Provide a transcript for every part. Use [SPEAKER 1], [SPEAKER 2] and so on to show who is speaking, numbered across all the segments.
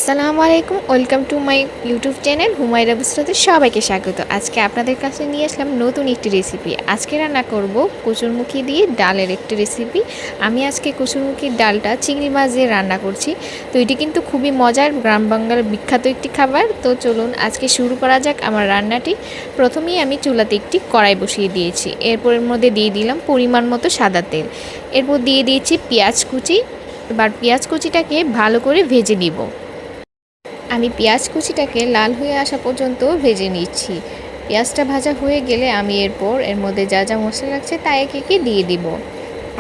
[SPEAKER 1] আসসালামু আলাইকুম, welcome to my YouTube channel Humaira বুসরাতে সবাইকে স্বাগত। আজকে আপনাদের কাছে নিয়ে আসলাম নতুন একটি রেসিপি। আজকে রান্না করব কচুরমুখী দিয়ে ডালের একটি রেসিপি। আমি আজকে কচুরমুখীর ডালটা চিংড়ি মাছ দিয়ে রান্না করছি। তো এটি কিন্তু খুবই মজার, গ্রাম বাংলার বিখ্যাত একটি খাবার। তো চলুন আজকে শুরু করা যাক আমার রান্নাটি। প্রথমেই আমি চুলাতে একটি কড়াই বসিয়ে দিয়েছি। এরপর এর মধ্যে দিয়ে দিলাম পরিমাণ মতো সাদা তেল। এরপর দিয়ে দিয়েছি পেঁয়াজ কুচি। এবার পেঁয়াজ কুচিটাকে ভালো করে ভেজে নিব। আমি পেঁয়াজ কুচিটাকে লাল হয়ে আসা পর্যন্ত ভেজে নিচ্ছি। পেঁয়াজটা ভাজা হয়ে গেলে আমি এরপর এর মধ্যে যা যা মশলা লাগছে তা একে একে দিয়ে দিব।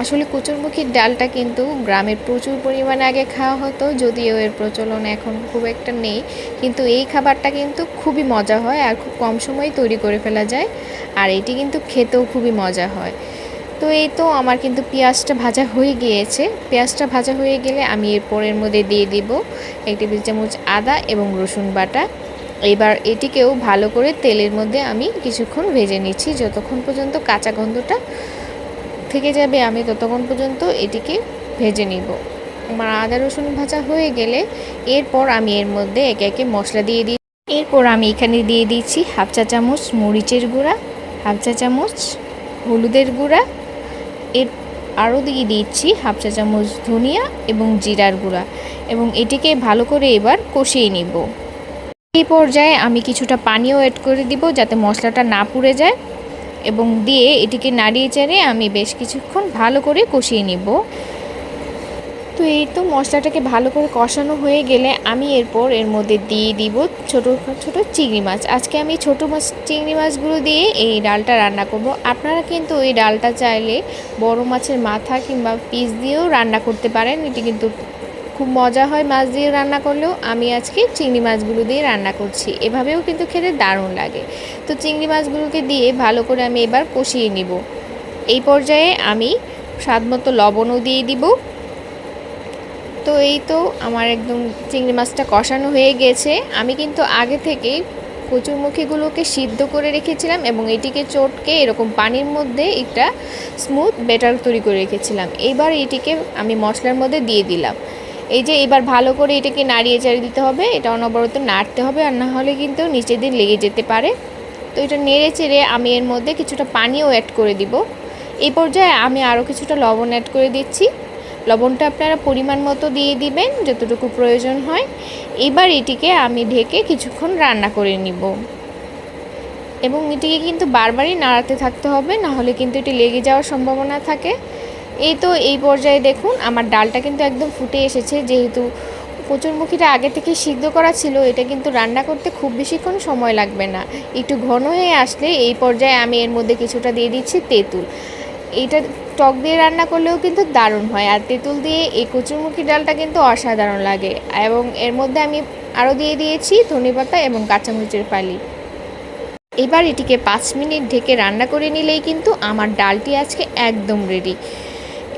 [SPEAKER 1] আসলে কচুরমুখীর ডালটা কিন্তু গ্রামে প্রচুর পরিমাণে আগে খাওয়া হতো, যদিও এর প্রচলন এখন খুব একটা নেই, কিন্তু এই খাবারটা কিন্তু খুবই মজা হয় আর খুব কম সময়ে তৈরি করে ফেলা যায়। আর এটি কিন্তু খেতেও খুবই মজা হয়। তো এই তো আমার কিন্তু পেঁয়াজটা ভাজা হয়ে গিয়েছে। পেঁয়াজটা ভাজা হয়ে গেলে আমি এরপর এর মধ্যে দিয়ে দিব 1 টেবিল চামচ আদা এবং রসুন বাটা। এবার এটিকেও ভালো করে তেলের মধ্যে আমি কিছুক্ষণ ভেজে নিচ্ছি, যতক্ষণ পর্যন্ত কাঁচা গন্ধটা থেকে যাবে আমি ততক্ষণ পর্যন্ত এটিকে ভেজে নিব। আমার আদা রসুন ভাজা হয়ে গেলে এরপর আমি এর মধ্যে একে একে মশলা দিয়ে দিই। এরপর আমি এখানে দিয়ে দিচ্ছি 1/2 চা চামচ মরিচের গুঁড়া, 1/2 চা চামচ হলুদের গুঁড়া, এর আরও দিয়ে দিচ্ছি 1/2 চা চামচ ধনিয়া এবং জিরার গুঁড়া, এবং এটিকে ভালো করে এবার কষিয়ে নিব। এই পর্যায়ে আমি কিছুটা পানিও অ্যাড করে দিব যাতে মশলাটা না পুড়ে যায়, এবং দিয়ে এটিকে নাড়িয়ে চাড়িয়ে আমি বেশ কিছুক্ষণ ভালো করে কষিয়ে নিব। তো এই তো মশলাটাকে ভালো করে কষানো হয়ে গেলে আমি এরপর এর মধ্যে দিয়ে দিব ছোট ছোট চিংড়ি মাছ। আজকে আমি ছোট মাছ চিংড়ি মাছগুলো দিয়ে এই ডালটা রান্না করব। আপনারা কিন্তু এই ডালটা চাইলে বড় মাছের মাথা কিংবা পিস দিয়েও রান্না করতে পারেন। এটি কিন্তু খুব মজা হয় মাছ দিয়ে রান্না করলেও। আমি আজকে চিংড়ি মাছগুলো দিয়ে রান্না করছি, এভাবেও কিন্তু খেতে দারুণ লাগে। তো চিংড়ি মাছগুলোকে দিয়ে ভালো করে আমি এবার কষিয়ে নিব। এই পর্যায়ে আমি স্বাদমতো লবণও দিয়ে দিব। তো এই তো আমার একদম চিংড়ি মাছটা কষানো হয়ে গেছে। আমি কিন্তু আগে থেকেই কচুরমুখীগুলোকে সিদ্ধ করে রেখেছিলাম এবং এটিকে চটকে এরকম পানির মধ্যে একটা স্মুথ ব্যাটার তৈরি করে রেখেছিলাম। এবার এটিকে আমি মশলার মধ্যে দিয়ে দিলাম। এই যে এবার ভালো করে এটাকে নাড়িয়ে চাড়িয়ে দিতে হবে, এটা অনবরত নাড়তে হবে, আর না হলে কিন্তু নিচে দিয়ে লেগে যেতে পারে। তো এটা নেড়ে চেড়ে আমি এর মধ্যে কিছুটা পানিও অ্যাড করে দিব। এই পর্যায়ে আমি আরও কিছুটা লবণ অ্যাড করে দিচ্ছি। লবণটা আপনারা পরিমাণ মতো দিয়ে দিবেন যতটুকু প্রয়োজন হয়। এবার এটিকে আমি ঢেকে কিছুক্ষণ রান্না করে নিব, এবং এটিকে কিন্তু বারবারই নাড়াতে থাকতে হবে, না হলে কিন্তু এটি লেগে যাওয়ার সম্ভাবনা থাকে। এই তো এই পর্যায়ে দেখুন আমার ডালটা কিন্তু একদম ফুটে এসেছে। যেহেতু কচুরমুখীটা আগে থেকে সিদ্ধ করা ছিল, এটা কিন্তু রান্না করতে খুব বেশিক্ষণ সময় লাগবে না। একটু ঘন হয়ে আসলে এই পর্যায়ে আমি এর মধ্যে কিছুটা দিয়ে দিচ্ছি তেঁতুল। এইটা টক দিয়ে রান্না করলেও কিন্তু দারুণ হয়, আর তেঁতুল দিয়ে এই কচুরমুখী ডালটা কিন্তু অসাধারণ লাগে। এবং এর মধ্যে আমি আরও দিয়ে দিয়েছি ধনেপাতা এবং কাঁচামরিচের ফালি। এবার এটিকে 5 মিনিট ঢেকে রান্না করে নিলেই কিন্তু আমার ডালটি আজকে একদম রেডি।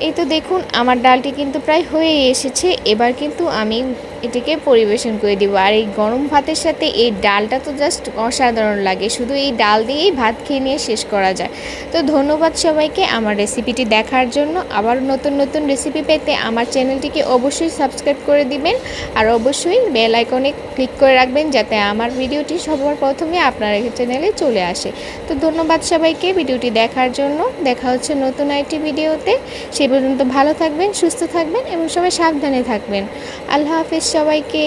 [SPEAKER 1] এই তো দেখুন আমার ডালটি কিন্তু প্রায় হয়ে এসেছে। এবার কিন্তু আমি এটিকে পরিবেশন করে দেব। আর এই গরম ভাতের সাথে এই ডালটা তো জাস্ট অসাধারণ লাগে, শুধু এই ডাল দিয়েই ভাত খেয়ে নিয়ে শেষ করা যায়। তো ধন্যবাদ সবাইকে আমার রেসিপিটি দেখার জন্য। আবার নতুন নতুন রেসিপি পেতে আমার চ্যানেলটিকে অবশ্যই সাবস্ক্রাইব করে দিবেন, আর অবশ্যই বেল আইকনে ক্লিক করে রাখবেন যাতে আমার ভিডিওটি সবার প্রথমে আপনার চ্যানেলে চলে আসে। তো ধন্যবাদ সবাইকে ভিডিওটি দেখার জন্য। দেখা হচ্ছে নতুন একটি ভিডিওতে। সে পর্যন্ত ভালো থাকবেন, সুস্থ থাকবেন এবং সবাই সাবধানে থাকবেন। আল্লাহ হাফেজ সবাইকে।